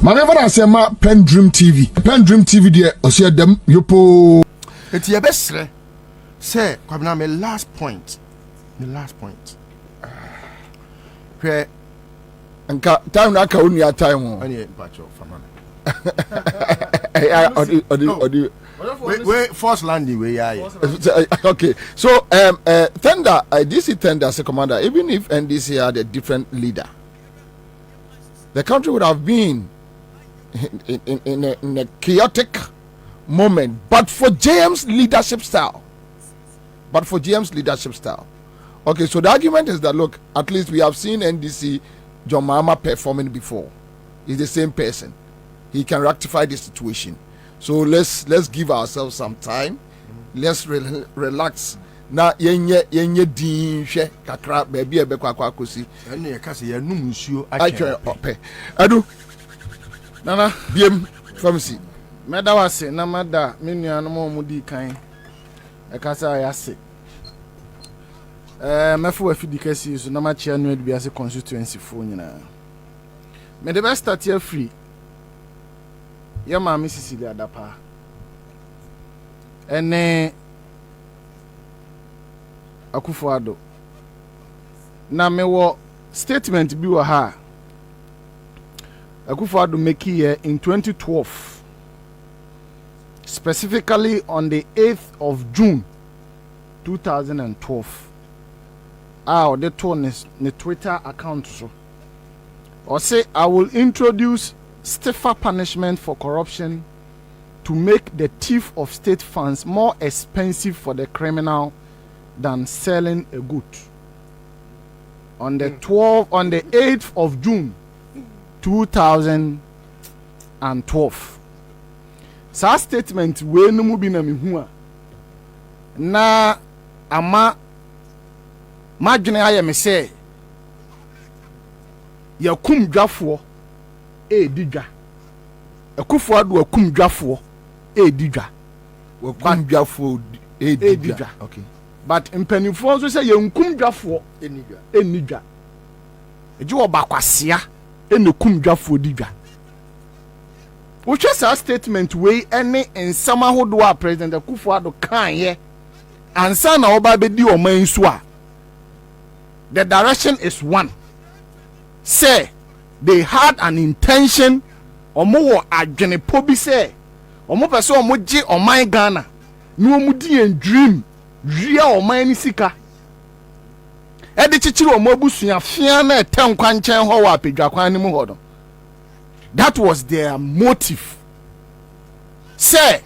Whenever I say my PENDREAM TV there, I see them yopo. It's your best, say. Kwabena, my last point. Where and time na ka only a time. Any batcho famana. Wait, first landing where yeah. Okay, so Tender, DC Tender as a commander, even if NDC had a different leader, the country would have been in a chaotic moment, but for JM's leadership style. Okay, so the argument is that, look, at least we have seen NDC John Mahama performing before. He's the same person. He can rectify the situation. So let's give ourselves some time. Let's relax. Na yenye din hwe kakra baby e bekwa akosi. Ene ye kase ye num nsuo ache ope. Adu. Nana biem famisi. Meda wase na mada me nuanom omudi kan. E kasa ayase. Mefo afidi kasi so na ma chia no adu biase constituency fo nyina. Me the best start here free. Ya mama Sicily adapa. Ene Akufo Addo. Na me wo statement bi wo ha. Akufo Addo make here in 2012. Specifically on the 8th of June 2012. The tone is the Twitter account so. Or say I will introduce stiffer punishment for corruption to make the thief of state funds more expensive for the criminal than selling a good. On the 8th of June 2012. Sa statement we no mu bi na me hu a na ama madwene aye me se yakum dwafo edidwa Akufo Addo akum dwafo edidwa wakum dwafo edidwa. Okay, but mpanifo so say yankum dwafo enidwa eji wo bakwasea enekum dwafo didwa. Which is a statement way any in summer who do our President Akufo Addo can ye and son oba be di oman so a the direction is one. Say they had an intention omo wo adwene pobi say omo pese omo gye oman Ghana no omo di en dream ria oman ni sika e de chichiri omo abusua fia na etenkwa nchen ho wa apedwa kwan ni mu ho do. That was their motive. Say,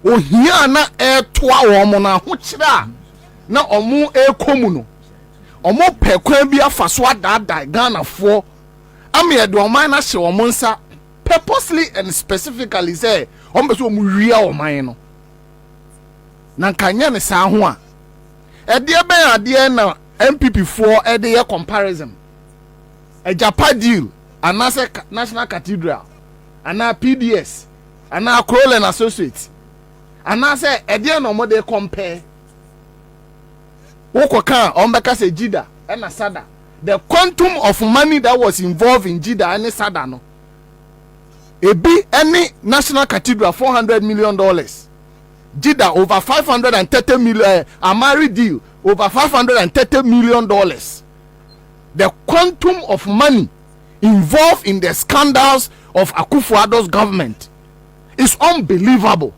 ohia na etoa wo mo na ho kira na omo ekomu no. Omo pekwan bi afaso adada Ghana fo. Ame edo oman na hye omo nsa purposely and specifically say, omo so omo wia oman no. Na kanya ne sa ho a. Ede ben ade na MPP for ede ye comparison. A Japan deal. Anase National Cathedral, ana PDS, ana Kroll and Associates, anase edie no mo de compare. Woko kan ombeka se Jida and Sada. The quantum of money that was involved in Jida and Sada no. Ebi any National Cathedral $400 million. Jida over 530 million. Amari deal over $530 million. The quantum of money involved in the scandals of Akufo Addo's government is unbelievable.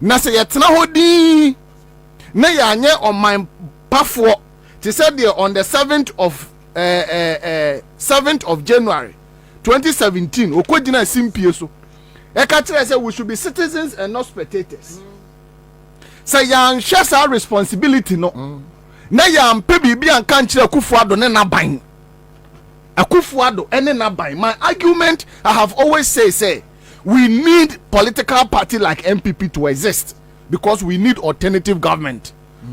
Na se yetna hodi na yanye on my pafo to say there on the 7th of January 2017 okodina simpie so e ka kire say we should be citizens and not spectators. Say yan share our responsibility no. Na yan pe bibi an kan kire Akufo Addo ne na ban. Akufo Addo ene na by. My argument I have always say we need political party like MPP to exist because we need alternative government.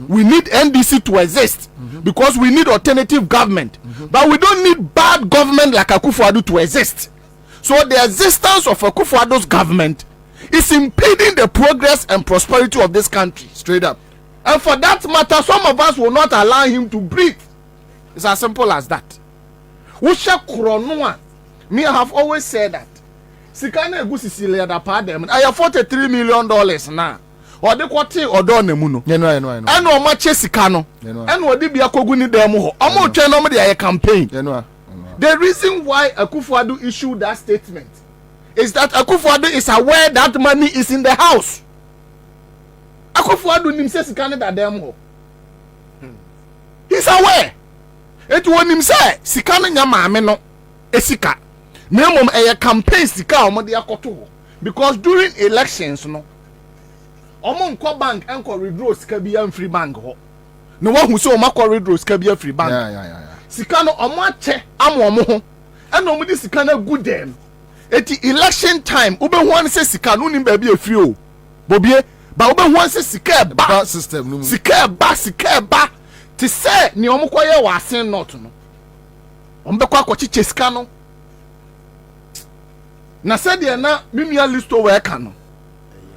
We need NDC to exist because we need alternative government. But we don't need bad government like Akufo Addo to exist. So the existence of Akufo Addo's government is impeding the progress and prosperity of this country. Straight up. And for that matter, some of us will not allow him to breathe. It's as simple as that. Me, I have always said that sika na egu Sicilia da pa dem aya $43 million na o de kwete odo na mu no eno o ma che sika no eno o de bia kogu ni dem ho o ma twa no mo de aye campaign. The reason why Akufo Addo issued that statement is that Akufo Addo is aware that money is in the house. Akufo Addo nim se sika ne da dem ho. He's aware. It won him say sika ne nya maame no esika. Minimum a campaign sika o mo de akoto ho because during elections no omo nko bank enko withdraw sika bia free bank ho. No wa hu se o makọ withdraw sika bia free bank. Sika no omo ache amomo ho. And omo di sika na good dem. Eti election time ube hu an se sika no nim ba bia free o. Bobie ba ube hu an se sika ba system no. Sika ba. Ti say ni omo koye wa asen not no. Omo be kwa akochiche sika no. Na said there na mimia list o we ka no.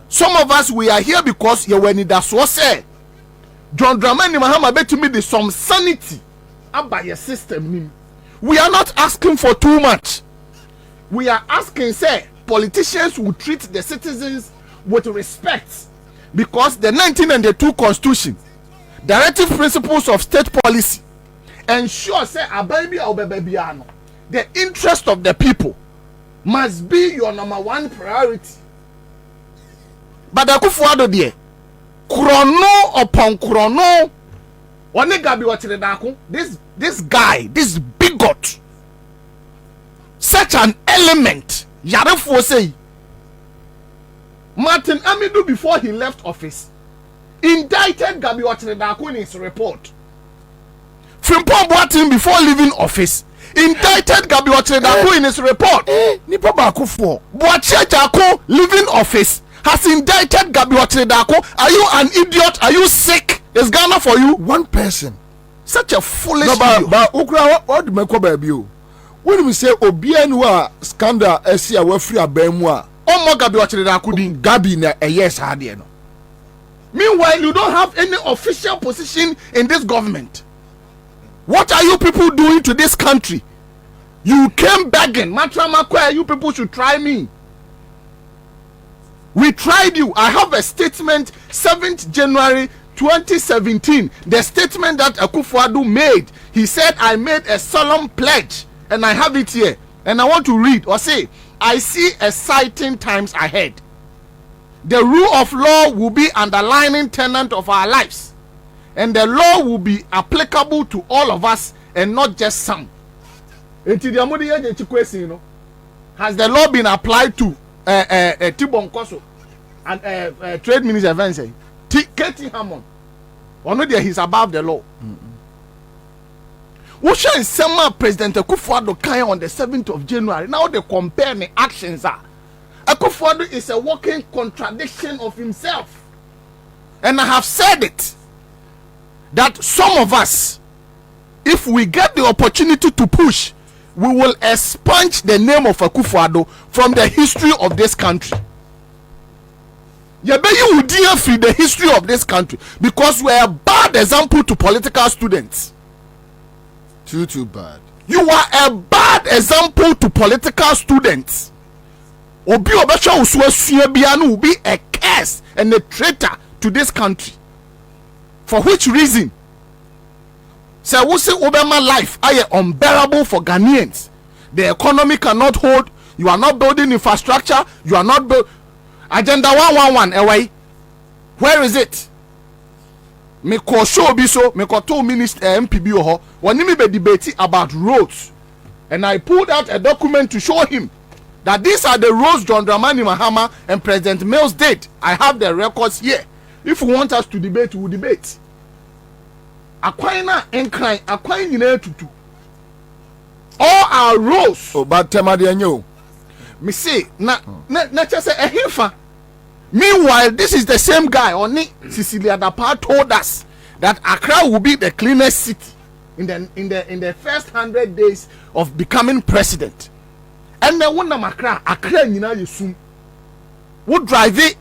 Some of us we are here because you were in that so say John Dramani Mahama betumi the some sanity about your system. We are not asking for too much. We are asking say politicians will treat the citizens with respect because the 1992 constitution, directive principles of state policy, ensure say the interest of the people must be your number one priority. But Akufo Addo there, chrono upon chrono, one Gabby Okyere, this guy, this bigot, such an element. Yarefoo say, Martin Amidu before he left office indicted Gabby Okyere in his report. Frimpong Boateng before leaving office indicted Gabby Okyere in his report. Nipa Akufo Boateng leaving office has indicted Gabby Okyere. Are you an idiot? Are you sick? Is Ghana for you? One person. Such a foolish. No, but Ukra, what do you make about you? When we say Obianwa scandal, Esia, we free a Bemwa. Oh, my Gabby Okyere couldn't Gabby na a yes, no. Meanwhile, you don't have any official position in this government. What are you people doing to this country? You came begging. Matramakwe, you people should try me. We tried you. I have a statement, 7th January 2017. The statement that Akufo Addo made. He said, I made a solemn pledge. And I have it here. And I want to read or say, I see exciting times ahead. The rule of law will be underlying tenet of our lives. And the law will be applicable to all of us and not just some. Has the law been applied to Tibon Koso and Trade Minister Vance? Katie Hammond. Or no, he's above the law. What shall summer President Akufo Addo on the 7th of January? Now they compare the actions are. Akufo Addo is a walking contradiction of himself. And I have said it that some of us, if we get the opportunity to push, we will expunge the name of Akufo Addo from the history of this country. You would dear free the history of this country because we are a bad example to political students. Too bad. You are a bad example to political students. Obi Obesha Usuebianu will be a curse and a traitor to this country. For which reason? Say we say Obama life are unbearable for Ghanaians. The economy cannot hold. You are not building infrastructure. You are not build. Agenda 111 away. Where is it? Me ko show bi so me ko to minister MPB ho. When me be debating about roads, and I pulled out a document to show him that these are the roads John Dramani Mahama and President Mills did. I have the records here. If you want us to debate, we will debate. Akwaina enkran, akwain nyina tutu. All our roads. Oh, but temadianyo. Me say na just say ehifa. Meanwhile, this is the same guy Oni Cecilia Dapa told us that Accra will be the cleanest city in the first 100 days of becoming president. And then when Accra nyina yesum. Would drive it.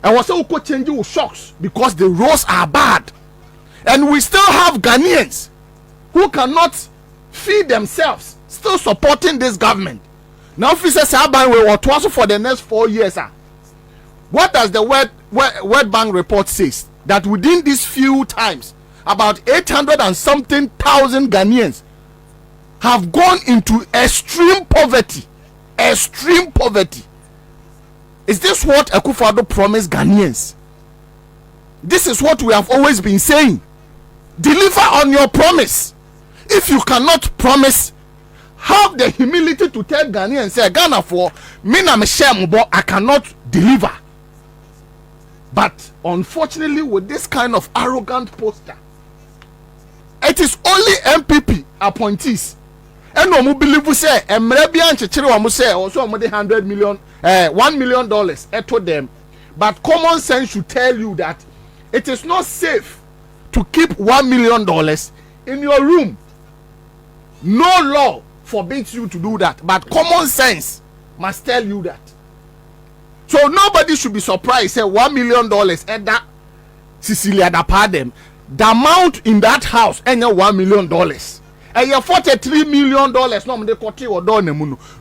And was also changing with shocks because the roads are bad. And we still have Ghanaians who cannot feed themselves, still supporting this government. Now officers are buying what was for the next 4 years. What does the World Bank report says? That within these few times, about 800 and something thousand Ghanaians have gone into extreme poverty. Extreme poverty. Is this what Akufo-Addo promised Ghanaians? This is what we have always been saying. Deliver on your promise. If you cannot promise, have the humility to tell Ghanaians, say, Ghana for me na me share mo, I cannot deliver. But unfortunately, with this kind of arrogant posture, it is only MPP appointees. And no believe we say, Emrebian Chichiri wa say, also $100 million, $1 million to them. But common sense should tell you that it is not safe to keep $1 million in your room. No law forbids you to do that, but common sense must tell you that. So nobody should be surprised. Say $1 million and that Cecilia da pardon. The amount in that house and $1 million. And your $43 million.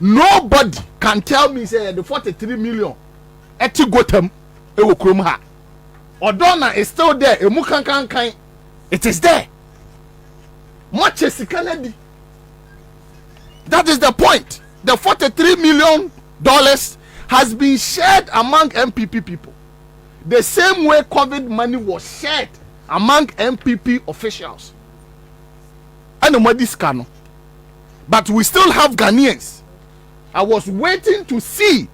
Nobody can tell me say the 43 million. Eti gotem e wo krom ha. Odona is still there. Emu kan. It is there. Much is Canada. That is the point. The $43 million has been shared among MPP people. The same way COVID money was shared among MPP officials. And but we still have Ghanaians. I was waiting to see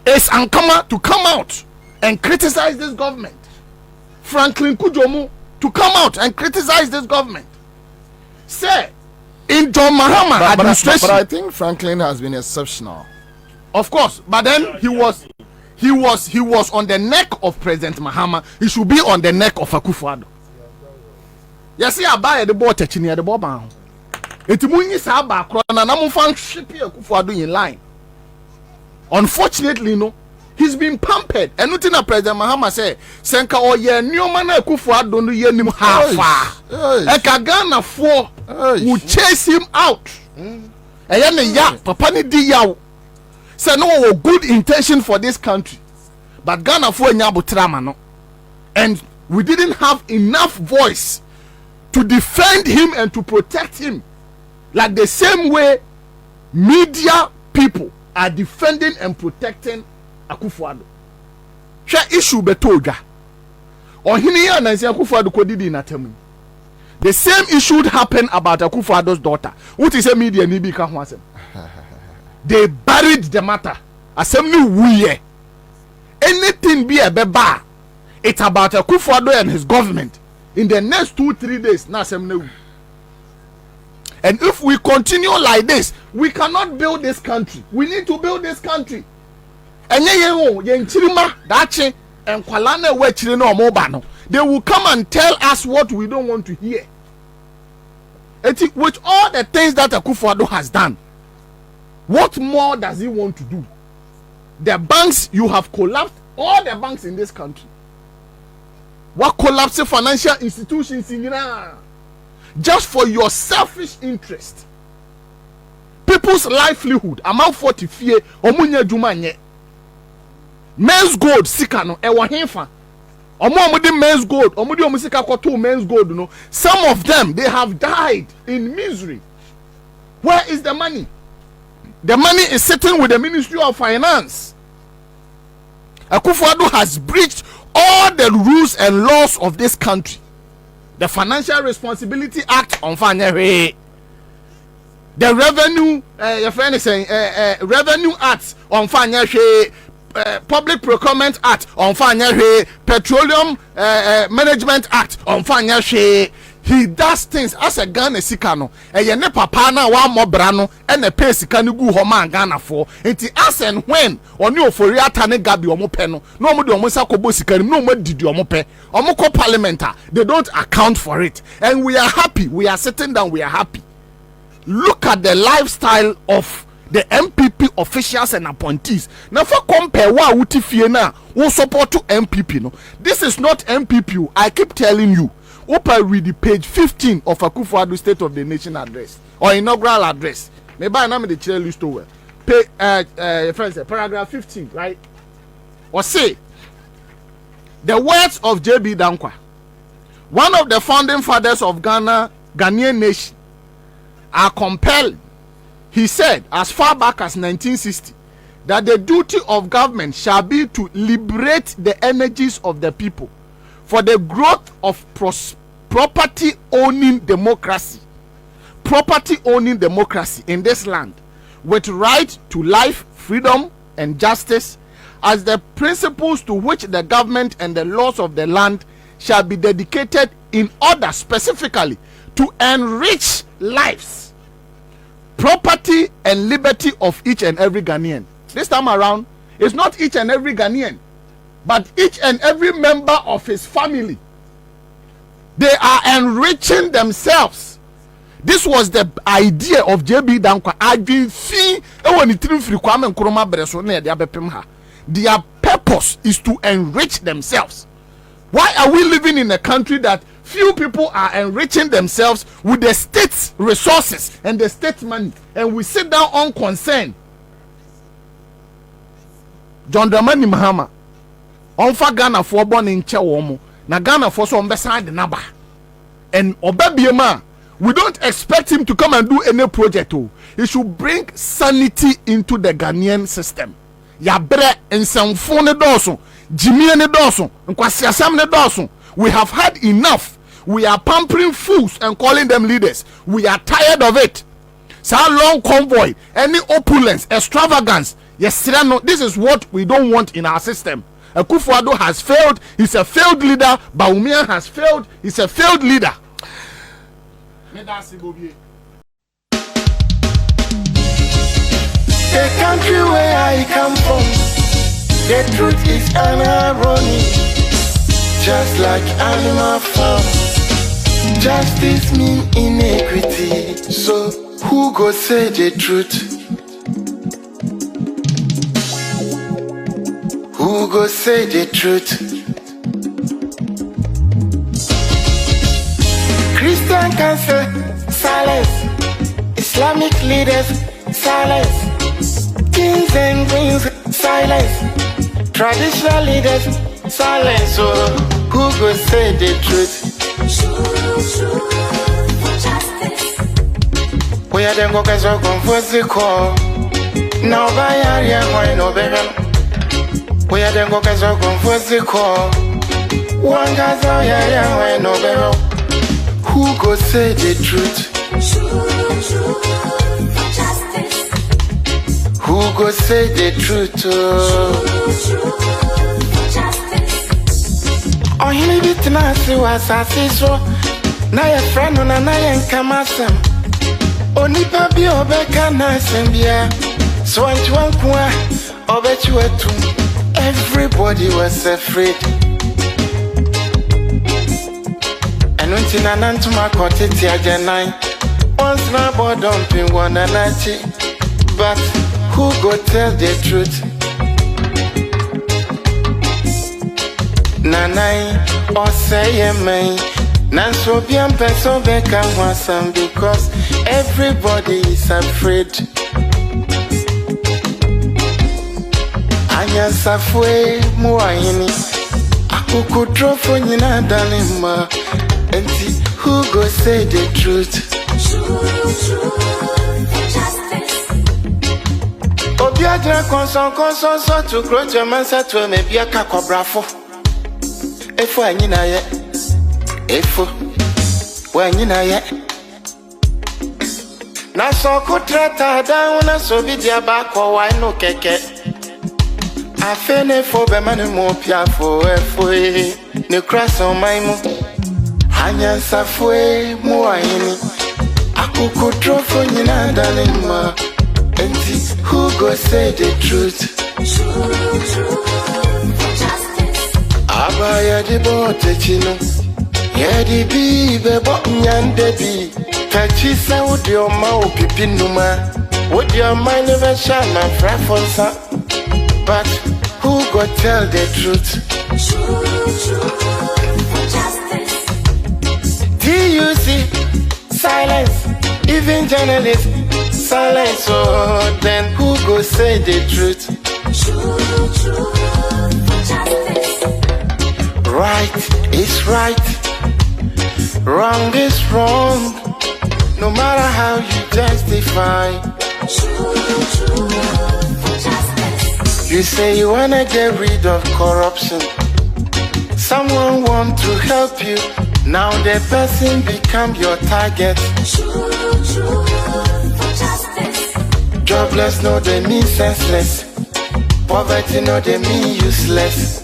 Ace Ankama to come out and criticize this government. Franklin Kujomu to come out and criticize this government. Say, in John Mahama administration. But I think Franklin has been exceptional. Of course, but then he was on the neck of President Mahama. He should be on the neck of Akufo-Addo. Yes, I buy the ball touching the ball bound. It means I back and I'm found shipping Akufo-Addo in line. Unfortunately, no, he's been pampered. And nothing that President Mahama say, Senka or ye new man Akufo-Addo no ye nim half. Eka Ghana for will chase him out. Papa ni di yaw. Say no good intention for this country. But Ghana for nyabu trama no. And we didn't have enough voice to defend him and to protect him. Like the same way media people are defending and protecting Akufo-Addo. Share issue betoja. Or hini ya nansi Akufo-Addo kodidi na temu. The same issue happened about Akufo-Addo's daughter. What is a media nibi ka hwasem? They buried the matter. Assembly wuye. Anything be a beba. It's about Akufo-Addo and his government. In the next 2-3 days, na assembly. And if we continue like this, we cannot build this country. We need to build this country. And they will come and tell us what we don't want to hear. With all the things that Akufo-Addo has done, what more does he want to do? The banks, you have collapsed all the banks in this country. What collapsing financial institutions in Iran? Just for your selfish interest. People's livelihood amount 40 fear omunya jumanye. Men's gold sikano ewa henfa. Omudi men's gold, omudi omusika kwato men's gold no. Some of them they have died in misery. Where is the money? The money is sitting with the Ministry of Finance. Akufo-Addo has breached all the rules and laws of this country. The Financial Responsibility Act on Fanyere, the Revenue, your friend is saying, Revenue Act on Fanyere, Public Procurement Act on Fanyere, Petroleum Management Act on Fanyere. He does things as a Ghana sikano. And ye ne papa na wa mobrano and a pay sikani gu homa Ghana for. Enti as and when on you for ne Gabby omo peno. No mo do omo sa kobo sikani no mo didi omo pe. Omo ko parliamenta. They don't account for it. And we are happy. We are sitting down. We are happy. Look at the lifestyle of the MPP officials and appointees. Now for compare wa uti fie na wo support to MPP no. This is not MPP. I keep telling you. Open read the page 15 of Akufo-Addo State of the Nation address or inaugural address. Me buy na me the chair list over. Friends, paragraph 15, right? Or say the words of J.B. Dankwa, one of the founding fathers of Ghanaian nation, are compelled. He said, as far back as 1960, that the duty of government shall be to liberate the energies of the people for the growth of property owning democracy in this land, with right to life, freedom, and justice as the principles to which the government and the laws of the land shall be dedicated, in order specifically to enrich lives, property, and liberty of each and every Ghanaian. This time around, it's not each and every Ghanaian, but each and every member of his family. They are enriching themselves. This was the idea of J.B. Dankwa. Their purpose is to enrich themselves. Why are we living in a country that few people are enriching themselves with the state's resources and the state money, and we sit down unconcerned? John Dramani Mahama onfa Ghana for born in Chewomo na Ghana for so beside the naba, and Obabiema, we don't expect him to come and do any project. He should bring sanity into the Ghanaian system. Yabre and some phone doso, Jimmy and doso, and Kwasiasam doso. We have had enough. We are pampering fools and calling them leaders. We are tired of it. So long convoy, any opulence, extravagance. Yes, this is what we don't want in our system. Akufo Addo has failed. He's a failed leader. Bawumia has failed. He's a failed leader. The country where I come from, the truth is irony. Just like animal farm, justice mean inequity. So who go say the truth? Who go say the truth? Christian can say silence, Islamic leaders silence, kings and queens silence, traditional leaders silence. So who go say the truth? We are them go so confused the call. Now by area why no better. We are them go so confused the call. One guy's out here why no better. Who go say the truth? Who go say the truth? Oh, he be tenacity was a so. Na your friend on a nine come asem. Only papi obeka na sembia. So and you obet you too. Everybody was afraid. And when Tina Nantuma caught it here, once na board dumping one anachi. But who go tell the truth? Nanai or say me. Nanso bien person beka wasam, because everybody is afraid. Anya safwe muayini. Akukudro for nyina dalima. Enti who go say the truth? Obiadra konson so to grow Germansa to me be a cacobrafo. Efo anyina ye. Efo when you know yet. Na so kutrata down na so be dia back or why no keke. I fene for be manu mo pia for efo ne cross on my mo. Hanya safwe mo ayini. Akukudro for nyina dalima. Enti who go say the truth? Abaya di bote chino. Yedi bi bebo nyande bi. Kachisa would your mouth pipinuma. Would your mind never shine my frafonsa? But who go tell the truth? TUC silence. Even journalists silence, oh, then who go say the truth? Truth for justice. Right is right, wrong is wrong, no matter how you justify. Truth for justice. You say you wanna get rid of corruption, someone want to help you, now the person become your target. Truth for justice. Jobless no they mean senseless, poverty no they mean useless.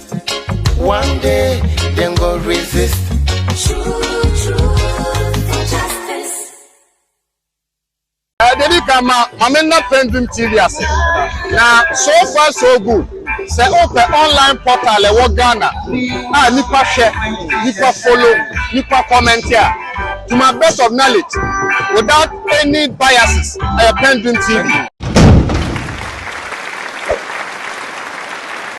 One day them go resist. Truth for justice. Debi kama mamena PENDREAM TV ase. Na so far so good. Say open online portal e wo Ghana. Ah nipa share, nipa follow, nipa comment here. To my best of knowledge, without any biases, PENDREAM TV.